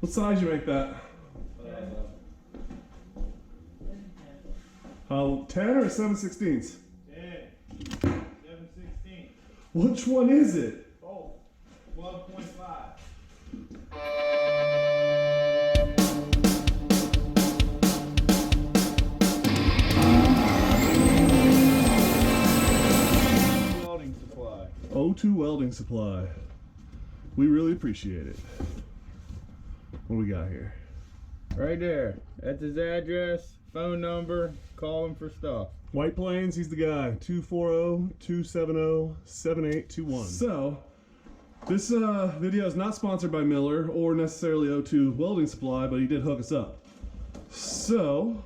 What size you make that? 10 or 7/16? 10. 7/16. Which one is it? Oh, 12.5. Welding supply. O2 welding supply. We really appreciate it. What do we got here? Right there. That's his address, phone number. Call him for stuff. White Plains, he's the guy. 240-270-7821. So, this video is not sponsored by Miller or necessarily O2 welding supply, but he did hook us up. So,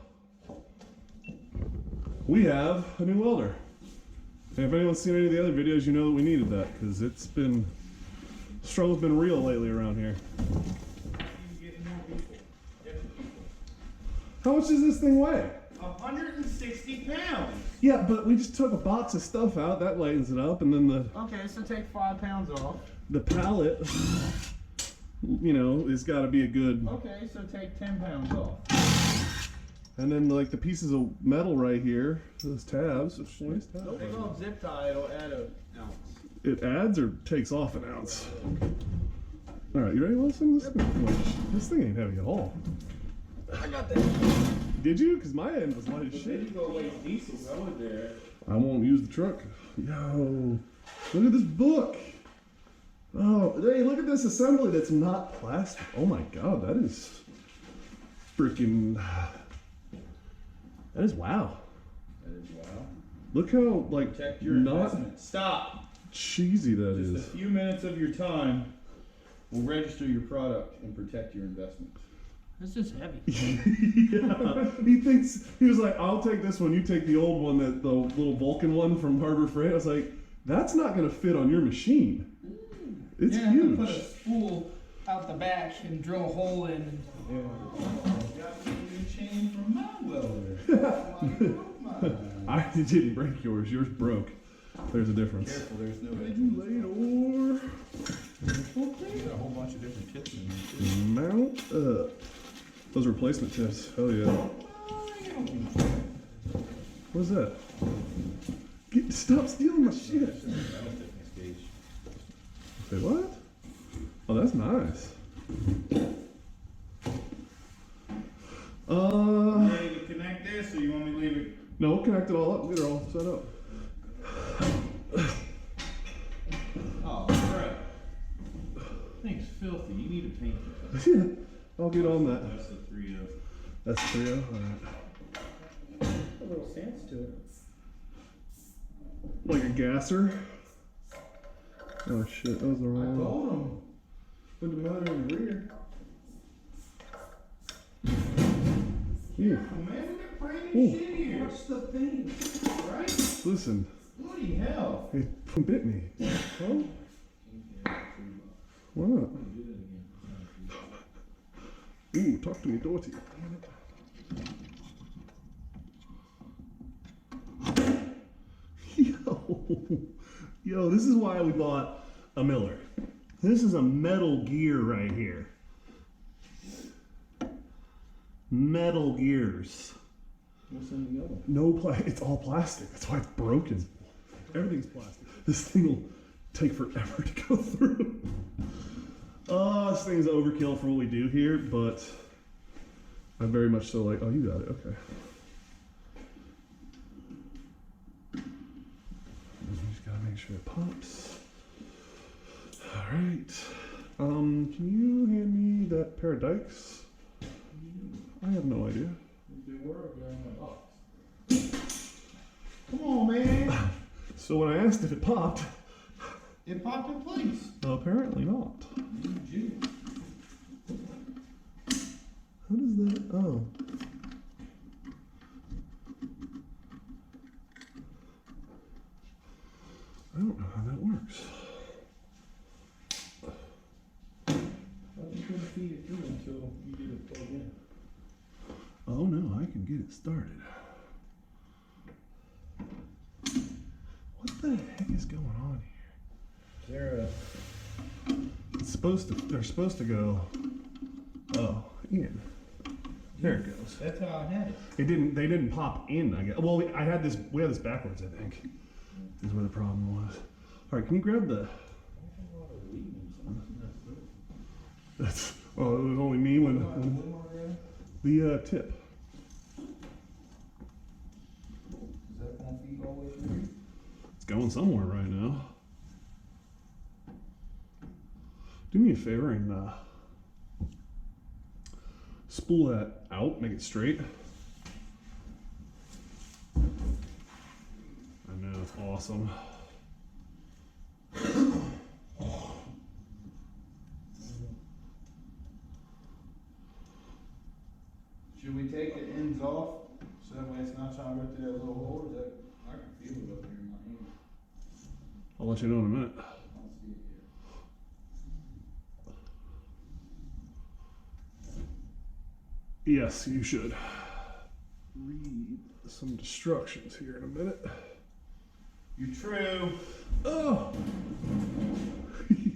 we have a new welder. And if anyone's seen any of the other videos, you know that we needed that, because it's been, struggle's been real lately around here. How much does this thing weigh? 160 pounds. Yeah, but we just took a box of stuff out, that lightens it up, and then Okay, so take 5 pounds off. the pallet, you know, has got to be a good. Okay, so take 10 pounds off. And then like the pieces of metal right here, those tabs. Which nice tabs. Don't big old zip tie, it'll add an ounce. It adds or takes off an ounce. All right, you ready? Well, this thing ain't heavy at all. I got that. Did you? Because my end was light as Then shit. you go waste diesel going there. I won't use the truck. Yo, look at this book. Oh, hey, look at this assembly that's not plastic. Oh my God, that is freaking. That is wow. That is wow. Look how like Protect your not investment. Stop. cheesy that Just is. a few minutes of your time will register your product and protect your investment. This is heavy. Yeah, he was like, I'll take this one, you take the old one, the little Vulcan one from Harbor Freight. I was like, that's not gonna fit on your machine. It's Yeah, I'm gonna huge. put a spool out the back and drill a hole in. Yeah. Got me a new chain from my welder. I didn't break yours. Yours broke. There's a difference. Careful, there's no edge. Later. You got a whole bunch of different tips in there too. Mount up. Those replacement tips. Hell yeah. What is that? Stop stealing my shit. That'll thickness gauge. Say what? Oh, that's nice. Ready to connect this, or you want me to leave it? No, we'll connect it all up. Get it all set up. Oh, crap. Thing's filthy. You need to paint it. Yeah, I'll get on that. That's the 3-0. That's 3-0. All right. A little sense to it. Like a gasser. Oh shit, that was the I wrong one. told him. Put the motor in the rear. Ooh, Oh, man, we got brand Ooh. new shit here. What's the thing? Right? listen, Bloody hell. it bit me. Oh, why not? Ooh, talk to me, Dorothy. Yo, this is why we bought a Miller. This is a metal gear right here. Metal gears. What's in the other? No it's all plastic. That's why it's broken. Everything's plastic. This thing will take forever to go through. This thing's overkill for what we do here, but I'm very much so like, oh, you got it, okay. You just gotta make sure it pops. All right. Can you hand me that pair of dikes? I have no idea. They were in my box. Come on, man. So when I asked if it popped, It popped in place. apparently not. Gee. How does that? Oh. I don't know how that works. You couldn't feed it through until you get it plugged in. Oh no, I can get it started. What the heck is going on here? There, It's supposed to. They're supposed to go Oh, in. There it goes. That's how I had it. It didn't. They didn't pop in. I guess. Well, we had this backwards. I think is where the problem was. All right, can you grab the? That's. Oh, it was only me when the tip. Is that gonna feed all the way through? It's going somewhere right now. Do me a favor and spool that out, make it straight. I know, it's awesome. Should we take the ends off so that way it's not trying to go through that little hole? Is that, I can feel it up here in my hand. I'll let you know in a minute. I don't see it here. Yes, you should. Read some instructions here in a minute. You true. Oh!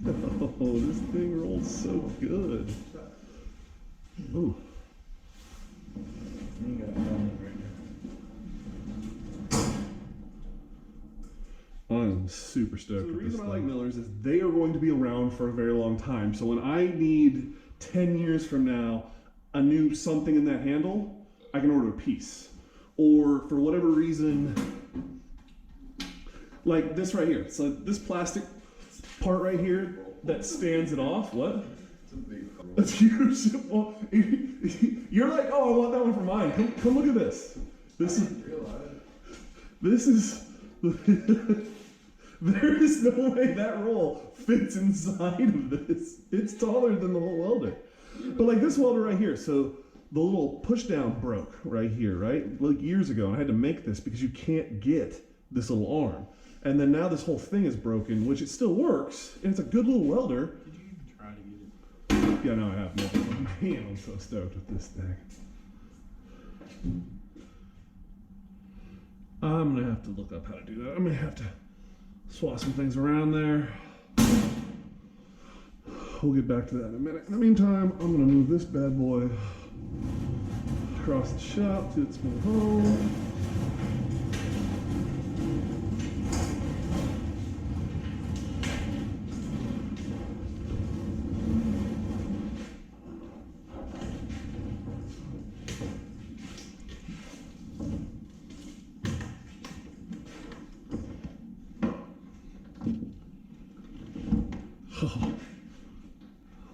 Yo, this thing rolls so good. Ooh. You got it right now. I'm super stoked with this thing. The reason I like Millers is they are going to be around for a very long time. So when I need 10 years from now a new something in that handle, I can order a piece. Or for whatever reason, like this right here. So this plastic part right here that stands it off. What? It's a big hole. That's huge. Well, you're like, oh, I want that one for mine. Come look at this. This is. This is. There is no way that roll fits inside of this. It's taller than the whole welder. But like this welder right here, so the little push down broke right here, right? Like years ago, and I had to make this because you can't get this little arm. And then now this whole thing is broken, which it still works, and it's a good little welder. Did you even try to get it? Yeah, no, I have. Man, I'm so stoked with this thing. I'm gonna have to look up how to do that. I'm gonna have to swap some things around there. We'll get back to that in a minute. In the meantime, I'm gonna move this bad boy across the shop to its new home.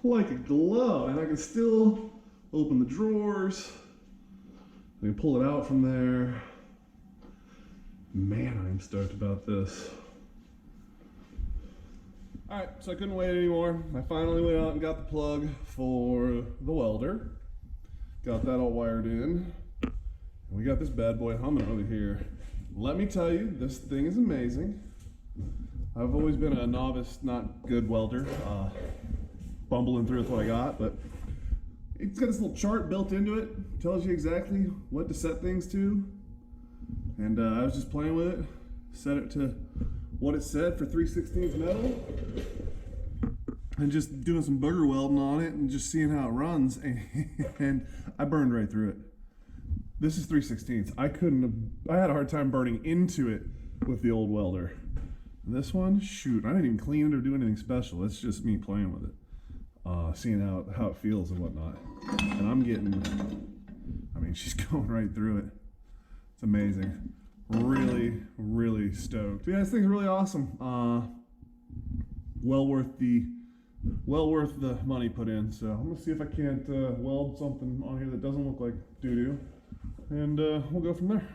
Like a glove, and I can still open the drawers. I can pull it out from there. Man, I'm stoked about this. All right, so I couldn't wait anymore. I finally went out and got the plug for the welder. Got that all wired in. And we got this bad boy humming over here. Let me tell you, this thing is amazing. I've always been a novice, not good welder. Bumbling through with what I got, but it's got this little chart built into it. Tells you exactly what to set things to. And I was just playing with it. Set it to what it said for 3/16 metal. And just doing some booger welding on it and just seeing how it runs. And I burned right through it. This is 3/16. I had a hard time burning into it with the old welder. And this one, shoot, I didn't even clean it or do anything special. It's just me playing with it. Seeing how it feels and whatnot. And I'm getting, I mean, she's going right through it. It's amazing. Really, really stoked. Yeah, this thing's really awesome. Well worth the money put in. So I'm gonna see if I can't weld something on here that doesn't look like doo-doo. And we'll go from there.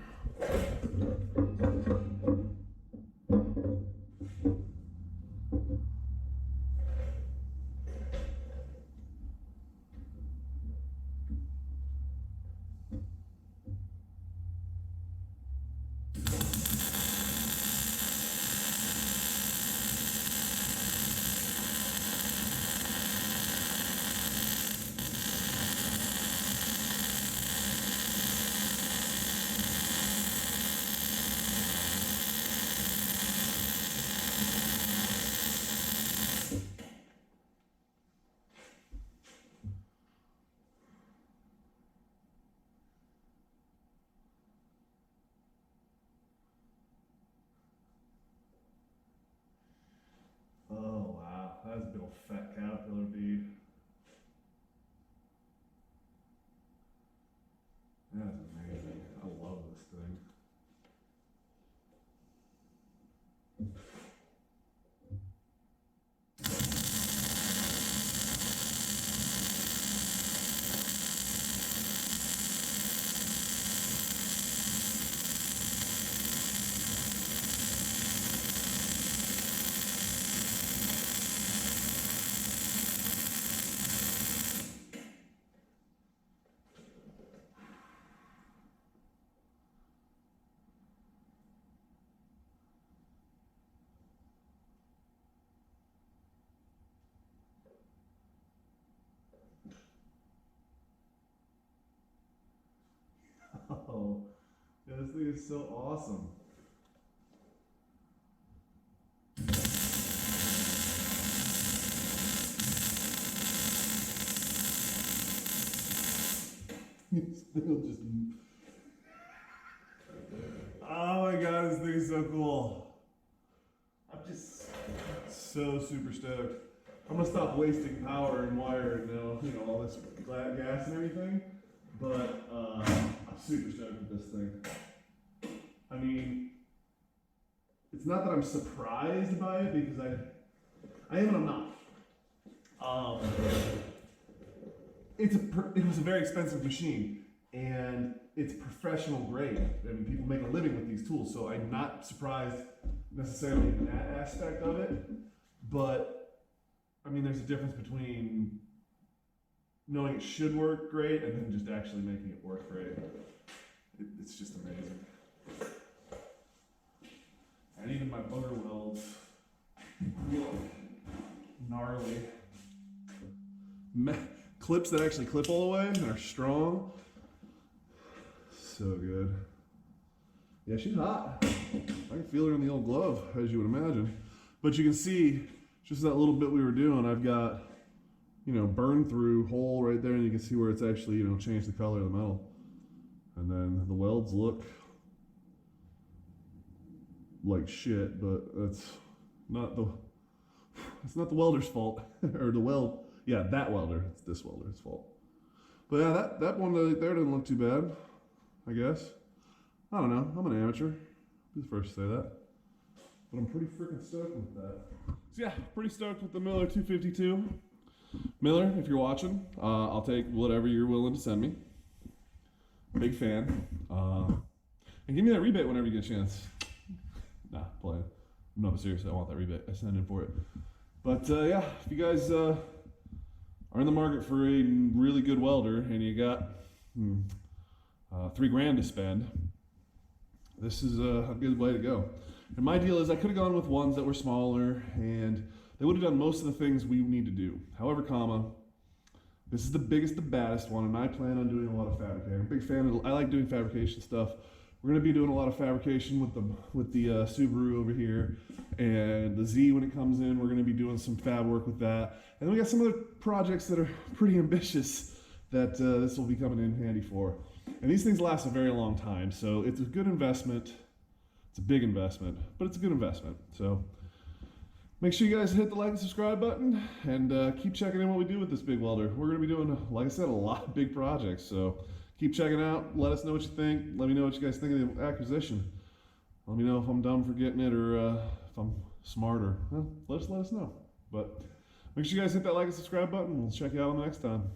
thing is so awesome. This thing will just. Oh my god, this thing is so cool. I'm just so super stoked. I'm gonna stop wasting power and wire and all this gas and everything. But I'm super stoked with this thing. I mean, it's not that I'm surprised by it because I am and I'm not. It was a very expensive machine and it's professional grade. I mean, people make a living with these tools, so I'm not surprised necessarily in that aspect of it. But I mean, there's a difference between knowing it should work great and then just actually making it work great. It's just amazing. And even my butter welds look gnarly. Clips that actually clip all the way and are strong. So good. Yeah, she's hot. I can feel her in the old glove, as you would imagine. But you can see, just that little bit we were doing, I've got, burn through hole right there, and you can see where it's actually, changed the color of the metal. And then the welds look like shit, but that's not the welder's fault. Or the weld. Yeah, that welder. It's this welder's fault. But yeah, that one right there didn't look too bad, I guess. I don't know. I'm an amateur. I'll be the first to say that. But I'm pretty freaking stoked with that. So yeah, pretty stoked with the Miller 252. Miller, if you're watching, I'll take whatever you're willing to send me. Big fan. And give me that rebate whenever you get a chance. Nah, playing. No, but seriously, I want that rebate. I send in for it. But yeah, if you guys are in the market for a really good welder and you got $3,000 to spend, this is a good way to go. And my deal is I could have gone with ones that were smaller and they would have done most of the things we need to do. However, this is the biggest, the baddest one, and I plan on doing a lot of fabricating. I'm a big fan of, I like doing fabrication stuff. We're gonna be doing a lot of fabrication with the Subaru over here, and the Z when it comes in. We're gonna be doing some fab work with that, and then we got some other projects that are pretty ambitious that this will be coming in handy for. And these things last a very long time, so it's a good investment. It's a big investment, but it's a good investment. So make sure you guys hit the like and subscribe button, and keep checking in what we do with this big welder. We're gonna be doing, like I said, a lot of big projects. So keep checking out. Let us know what you think. Let me know what you guys think of the acquisition. Let me know if I'm dumb for getting it or if I'm smarter. Well, let us know. But make sure you guys hit that like and subscribe button. We'll check you out on the next time.